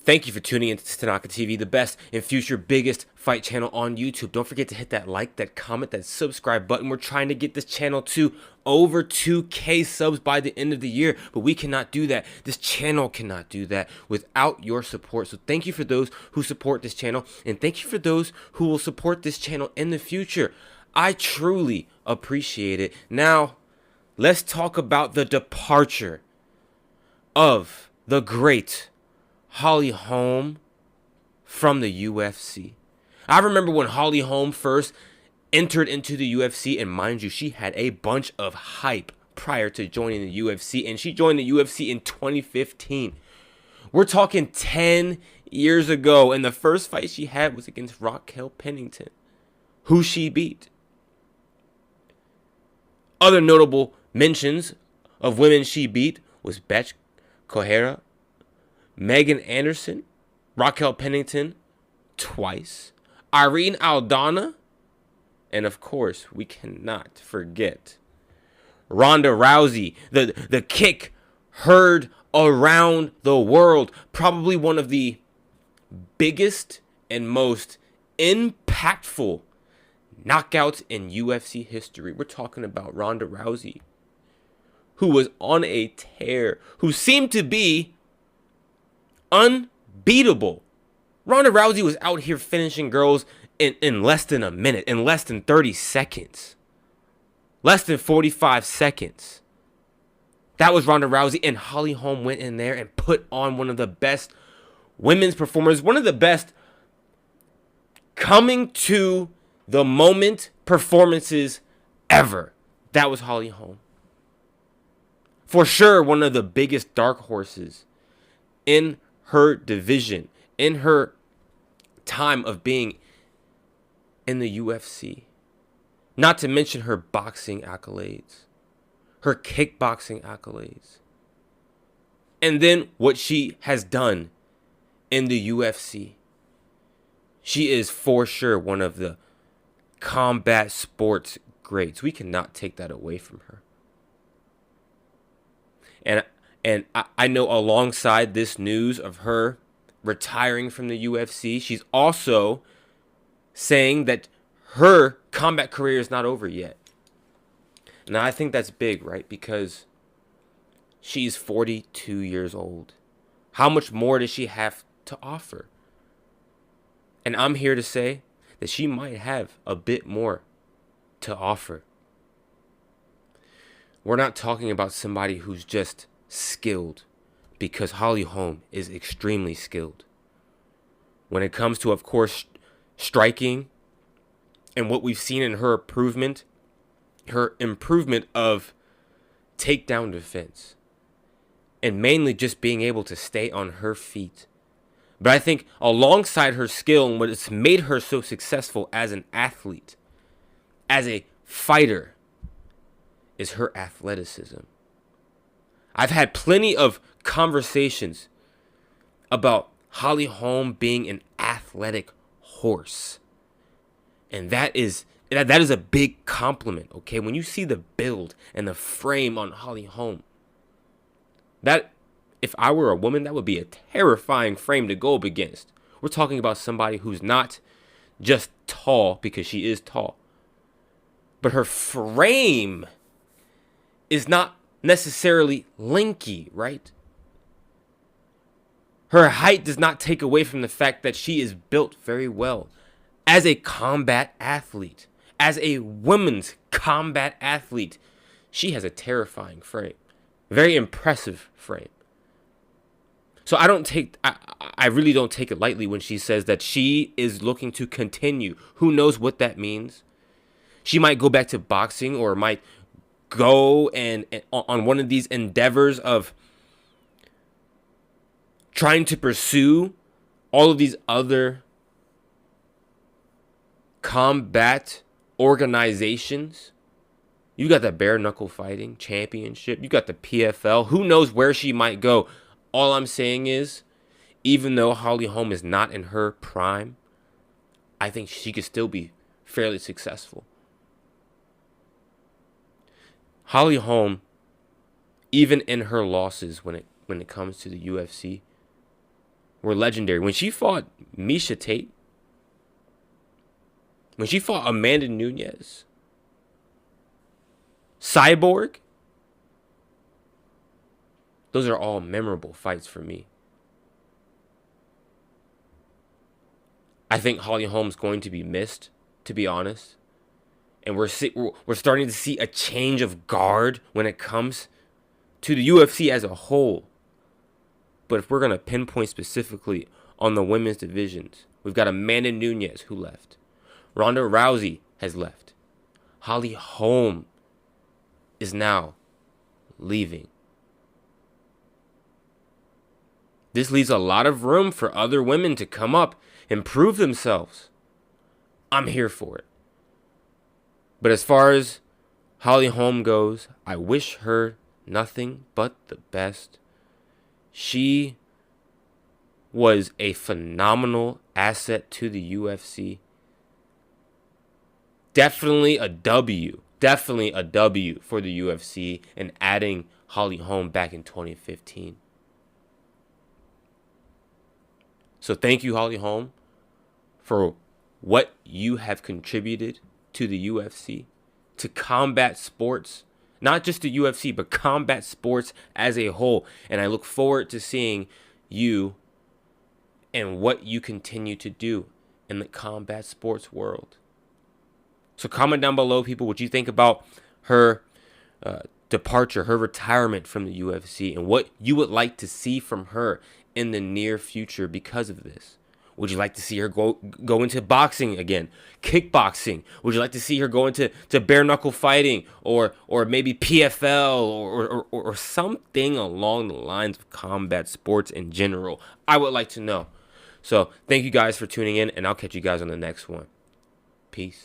Thank you for tuning in to Tanaka TV, the best and future biggest fight channel on YouTube. Don't forget to hit that like, that comment, that subscribe button. We're trying to get this channel to over 2K subs by the end of the year, but we cannot do that. This channel cannot do that without your support. So thank you for those who support this channel, and thank you for those who will support this channel in the future. I truly appreciate it. Now, let's talk about the departure of the great Holly Holm from the UFC. I remember when Holly Holm first entered into the UFC, and mind you, she had a bunch of hype prior to joining the UFC, and she joined the UFC in 2015. We're talking 10 years ago, and the first fight she had was against Raquel Pennington, who she beat. Other notable mentions of women she beat was Betch Kohara, Megan Anderson, Raquel Pennington twice, Irene Aldana, and of course, we cannot forget Ronda Rousey, the kick heard around the world. Probably one of the biggest and most impactful knockouts in UFC history. We're talking about Ronda Rousey, who was on a tear, who seemed to be unbeatable. Ronda Rousey was out here finishing girls in less than a minute, in less than 30 seconds. Less than 45 seconds. That was Ronda Rousey, and Holly Holm went in there and put on one of the best women's performers, one of the best coming to the moment performances ever. That was Holly Holm. For sure, one of the biggest dark horses in her division, in her time of being in the UFC. Not to mention her boxing accolades, her kickboxing accolades, and then what she has done in the UFC. She is for sure one of the combat sports greats. We cannot take that away from her. And I know alongside this news of her retiring from the UFC, she's also saying that her combat career is not over yet. Now, I think that's big, right? Because she's 42 years old. How much more does she have to offer? And I'm here to say that she might have a bit more to offer. We're not talking about somebody who's just skilled, because Holly Holm is extremely skilled. When it comes to, of course, striking and what we've seen in her improvement of takedown defense, and mainly just being able to stay on her feet. But I think alongside her skill and what has made her so successful as an athlete, as a fighter, is her athleticism. I've had plenty of conversations about Holly Holm being an athletic horse. And that is a big compliment, okay? When you see the build and the frame on Holly Holm, that, if I were a woman, that would be a terrifying frame to go up against. We're talking about somebody who's not just tall, because she is tall, but her frame is not necessarily lanky, right? Her height does not take away from the fact that she is built very well as a combat athlete, as a women's combat athlete. She has a terrifying frame, very impressive frame. So I really don't take it lightly when she says that she is looking to continue. Who knows what that means? She might go back to boxing, or might go and on one of these endeavors of trying to pursue all of these other combat organizations. You got the bare knuckle fighting championship. You got the PFL. Who knows where she might go? All I'm saying is, even though Holly Holm is not in her prime, I think she could still be fairly successful. Holly Holm, even in her losses when it comes to the UFC, were legendary. When she fought Misha Tate, when she fought Amanda Nunes, Cyborg, those are all memorable fights for me. I think Holly Holm's going to be missed, to be honest. And we're starting to see a change of guard when it comes to the UFC as a whole. But if we're going to pinpoint specifically on the women's divisions, we've got Amanda Nunes who left. Ronda Rousey has left. Holly Holm is now leaving. This leaves a lot of room for other women to come up and prove themselves. I'm here for it. But as far as Holly Holm goes, I wish her nothing but the best. She was a phenomenal asset to the UFC. Definitely a W for the UFC and adding Holly Holm back in 2015. So thank you, Holly Holm, for what you have contributed to the UFC, to combat sports, not just the UFC, but combat sports as a whole. And I look forward to seeing you and what you continue to do in the combat sports world. So comment down below, people, what you think about her departure, her retirement from the UFC, and what you would like to see from her in the near future because of this. Would you like to see her go into boxing again? Kickboxing? Would you like to see her go into bare knuckle fighting or maybe PFL or something along the lines of combat sports in general? I would like to know. So thank you guys for tuning in, and I'll catch you guys on the next one. Peace.